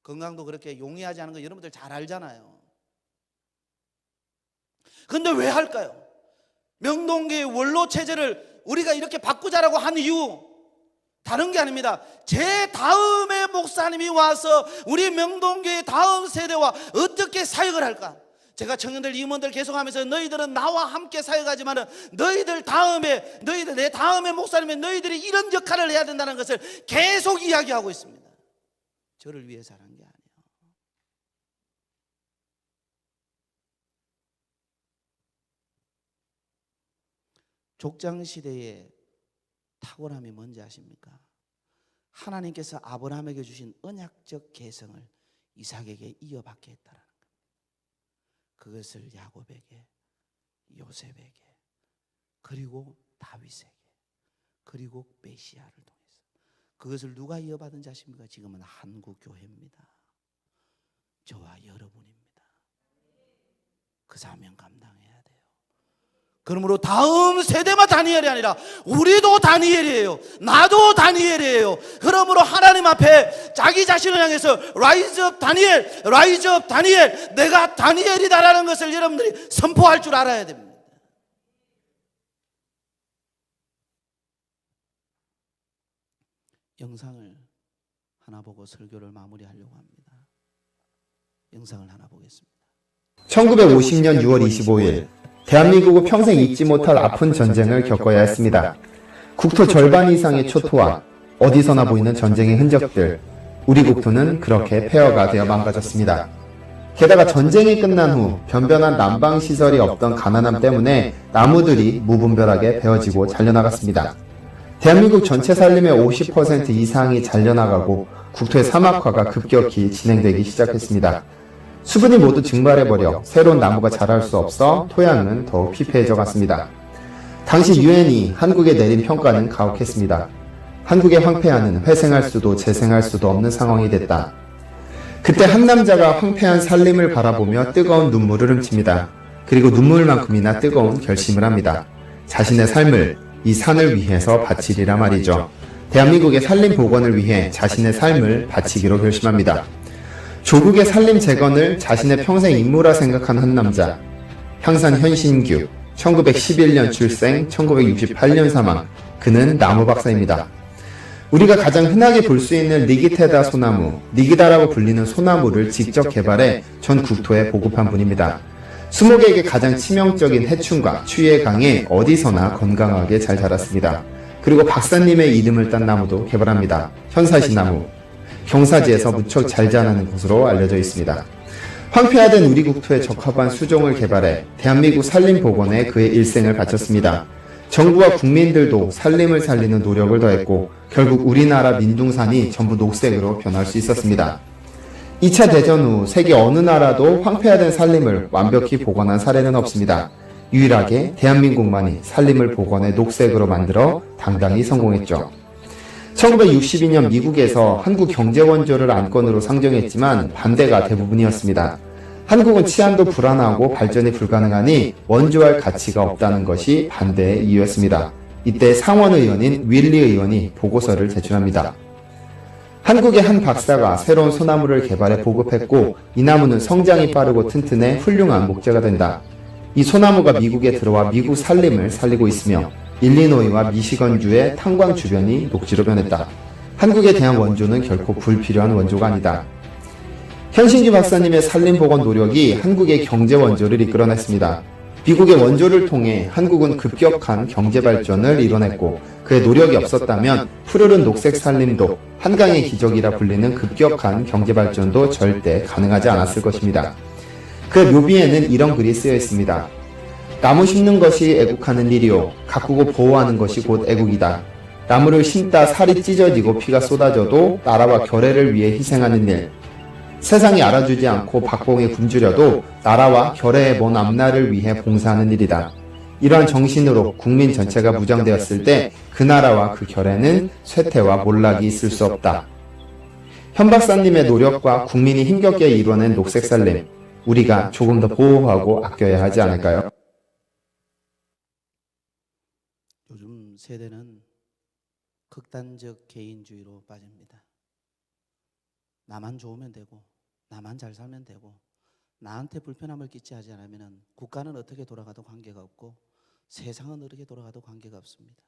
건강도 그렇게 용이하지 않은 거 여러분들 잘 알잖아요. 그런데 왜 할까요? 명동교의 원로 체제를 우리가 이렇게 바꾸자라고 한 이유, 다른 게 아닙니다. 제 다음에 목사님이 와서 우리 명동교의 다음 세대와 어떻게 사역을 할까? 제가 청년들, 임원들 계속하면서 너희들은 나와 함께 사역하지만 너희들 다음에, 내 다음에 목사님이 너희들이 이런 역할을 해야 된다는 것을 계속 이야기하고 있습니다. 저를 위해서 하는 게 아니에요. 족장시대의 탁월함이 뭔지 아십니까? 하나님께서 아브라함에게 주신 언약적 계성을 이삭에게 이어받게 했다라는 겁니다. 그것을 야곱에게, 요셉에게, 그리고 다윗에게, 그리고 메시아를 통해서 그것을 누가 이어받은지 아십니까? 지금은 한국교회입니다. 저와 여러분입니다. 그 사명 감당해야 돼요. 그러므로 다음 세대만 다니엘이 아니라 우리도 다니엘이에요. 나도 다니엘이에요. 그러므로 하나님 앞에 자기 자신을 향해서 Rise up 다니엘, Rise up 다니엘, 내가 다니엘이다라는 것을 여러분들이 선포할 줄 알아야 됩니다. 영상을 하나 보고 설교를 마무리하려고 합니다. 영상을 하나 보겠습니다. 1950년 6월 25일 대한민국은 평생 잊지 못할 아픈 전쟁을 겪어야 했습니다. 국토 절반 이상의 초토화, 어디서나 보이는 전쟁의 흔적들, 우리 국토는 그렇게 폐허가 되어 망가졌습니다. 게다가 전쟁이 끝난 후 변변한 난방시설이 없던 가난함 때문에 나무들이 무분별하게 베어지고 잘려나갔습니다. 대한민국 전체 산림의 50% 이상이 잘려나가고 국토의 사막화가 급격히 진행되기 시작했습니다. 수분이 모두 증발해버려 새로운 나무가 자랄 수 없어 토양은 더욱 피폐해져 갔습니다. 당시 유엔이 한국에 내린 평가는 가혹했습니다. 한국의 황폐화는 회생할 수도 재생할 수도 없는 상황이 됐다. 그때 한 남자가 황폐한 산림을 바라보며 뜨거운 눈물을 훔칩니다. 그리고 눈물만큼이나 뜨거운 결심을 합니다. 자신의 삶을 이 산을 위해서 바치리라 말이죠. 대한민국의 산림 복원을 위해 자신의 삶을 바치기로 결심합니다. 조국의 산림 재건을 자신의 평생 임무라 생각한 한 남자, 향산 현신규, 1911년 출생, 1968년 사망. 그는 나무 박사입니다. 우리가 가장 흔하게 볼 수 있는 니기테다 소나무, 니기다라고 불리는 소나무를 직접 개발해 전 국토에 보급한 분입니다. 수목에게 가장 치명적인 해충과 추위에 강해 어디서나 건강하게 잘 자랐습니다. 그리고 박사님의 이름을 딴 나무도 개발합니다. 현사시나무. 경사지에서 무척 잘 자라는 것으로 알려져 있습니다. 황폐화된 우리 국토에 적합한 수종을 개발해 대한민국 산림 복원에 그의 일생을 바쳤습니다. 정부와 국민들도 산림을 살리는 노력을 더했고 결국 우리나라 민둥산이 전부 녹색으로 변할 수 있었습니다. 2차 대전 후 세계 어느 나라도 황폐화된 산림을 완벽히 복원한 사례는 없습니다. 유일하게 대한민국만이 산림을 복원해 녹색으로 만들어 당당히 성공했죠. 1962년 미국에서 한국 경제원조를 안건으로 상정했지만 반대가 대부분이었습니다. 한국은 치안도 불안하고 발전이 불가능하니 원조할 가치가 없다는 것이 반대의 이유였습니다. 이때 상원 의원인 윌리 의원이 보고서를 제출합니다. 한국의 한 박사가 새로운 소나무를 개발해 보급했고 이 나무는 성장이 빠르고 튼튼해 훌륭한 목재가 된다. 이 소나무가 미국에 들어와 미국 산림을 살리고 있으며 일리노이와 미시건주의 탄광 주변이 녹지로 변했다. 한국에 대한 원조는 결코 불필요한 원조가 아니다. 현신규 박사님의 산림복원 노력이 한국의 경제 원조를 이끌어냈습니다. 미국의 원조를 통해 한국은 급격한 경제 발전을 이뤄냈고 그의 노력이 없었다면 푸르른 녹색 산림도 한강의 기적이라 불리는 급격한 경제 발전도 절대 가능하지 않았을 것입니다. 그의 묘비에는 이런 글이 쓰여 있습니다. 나무 심는 것이 애국하는 일이요 가꾸고 보호하는 것이 곧 애국이다. 나무를 심다 살이 찢어지고 피가 쏟아져도 나라와 결애를 위해 희생하는 일. 세상이 알아주지 않고 박봉에 굶주려도 나라와 결의의 먼 앞날을 위해 봉사하는 일이다. 이러한 정신으로 국민 전체가 무장되었을 때 그 나라와 그 결의는 쇠퇴와 몰락이 있을 수 없다. 현 박사님의 노력과 국민이 힘겹게 이루어낸 녹색살림, 우리가 조금 더 보호하고 아껴야 하지 않을까요? 요즘 세대는 극단적 개인주의로 빠집니다. 나만 좋으면 되고, 나만 잘 살면 되고, 나한테 불편함을 끼치지 않으면 국가는 어떻게 돌아가도 관계가 없고 세상은 어떻게 돌아가도 관계가 없습니다.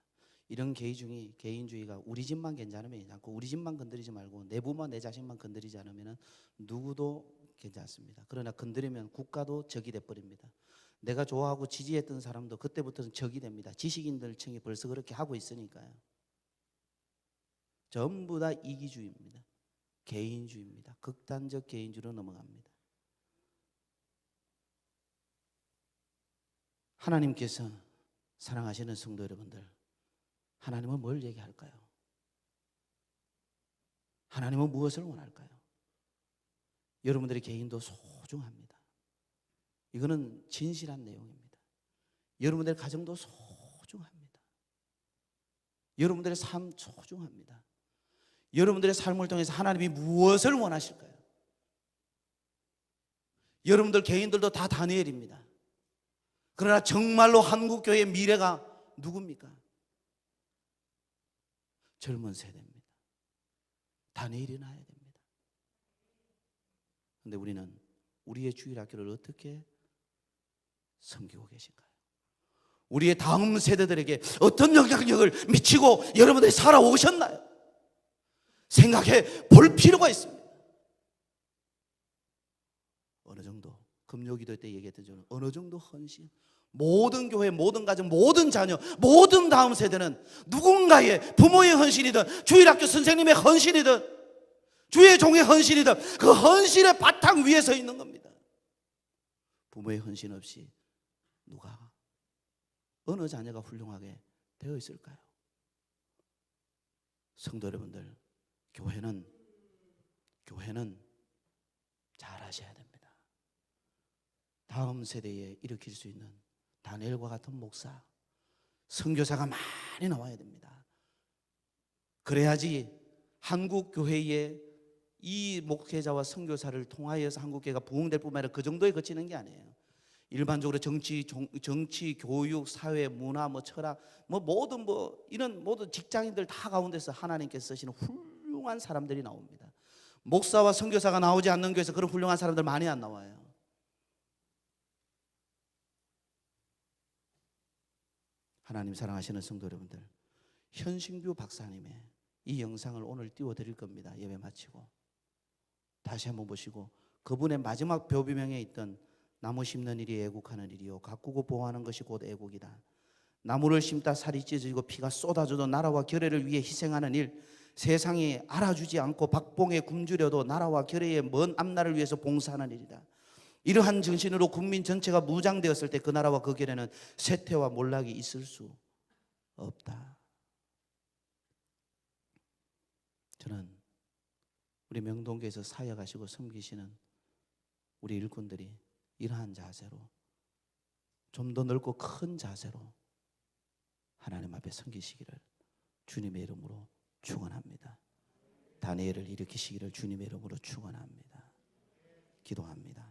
이런 개인주의가 우리 집만 괜찮으면 괜찮고, 우리 집만 건드리지 말고 내부만, 내 자식만 건드리지 않으면 누구도 괜찮습니다. 그러나 건드리면 국가도 적이 돼버립니다. 내가 좋아하고 지지했던 사람도 그때부터는 적이 됩니다. 지식인들층이 벌써 그렇게 하고 있으니까요. 전부 다 이기주의입니다. 개인주의입니다. 극단적 개인주의로 넘어갑니다. 하나님께서 사랑하시는 성도 여러분들, 하나님은 뭘 얘기할까요? 하나님은 무엇을 원할까요? 여러분들의 개인도 소중합니다. 이거는 진실한 내용입니다. 여러분들의 가정도 소중합니다. 여러분들의 삶 소중합니다. 여러분들의 삶을 통해서 하나님이 무엇을 원하실까요? 여러분들 개인들도 다 다니엘입니다. 그러나 정말로 한국교회의 미래가 누굽니까? 젊은 세대입니다. 다니엘이 나야 됩니다. 그런데 우리는 우리의 주일학교를 어떻게 섬기고 계신가요? 우리의 다음 세대들에게 어떤 영향력을 미치고 여러분들이 살아오셨나요? 생각해 볼 필요가 있습니다. 어느 정도 금요기도 때 얘기했던 저는 어느 정도 헌신, 모든 교회, 모든 가정, 모든 자녀, 모든 다음 세대는 누군가의 부모의 헌신이든 주일학교 선생님의 헌신이든 주의 종의 헌신이든 그 헌신의 바탕 위에 서 있는 겁니다. 부모의 헌신 없이 누가, 어느 자녀가 훌륭하게 되어 있을까요? 성도 여러분들, 교회는 잘 하셔야 됩니다. 다음 세대에 일으킬 수 있는 다니엘과 같은 목사, 선교사가 많이 나와야 됩니다. 그래야지 한국 교회의 이 목회자와 선교사를 통하여서 한국 교회가 부흥될 뿐만 아니라 그 정도에 그치는 게 아니에요. 일반적으로 정치, 교육, 사회, 문화, 철학, 이런 모든 직장인들 다 가운데서 하나님께서 쓰시는 훌륭한 사람들이 나옵니다. 목사와 선교사가 나오지 않는 교회에서 그런 훌륭한 사람들 많이 안 나와요. 하나님 사랑하시는 성도 여러분들, 현신규 박사님의 이 영상을 오늘 띄워드릴 겁니다. 예배 마치고 다시 한번 보시고, 그분의 마지막 벼비명에 있던 나무 심는 일이 애국하는 일이요 가꾸고 보호하는 것이 곧 애국이다. 나무를 심다 살이 찢어지고 피가 쏟아져도 나라와 결의를 위해 희생하는 일, 세상이 알아주지 않고 박봉에 굶주려도 나라와 결의의 먼 앞날을 위해서 봉사하는 일이다. 이러한 정신으로 국민 전체가 무장되었을 때 그 나라와 그 결의는 쇠퇴와 몰락이 있을 수 없다. 저는 우리 명동교에서 사역하시고 섬기시는 우리 일꾼들이 이러한 자세로, 좀 더 넓고 큰 자세로 하나님 앞에 섬기시기를 주님의 이름으로 축원합니다. 다니엘을 일으키시기를 주님의 이름으로 축원합니다. 기도합니다.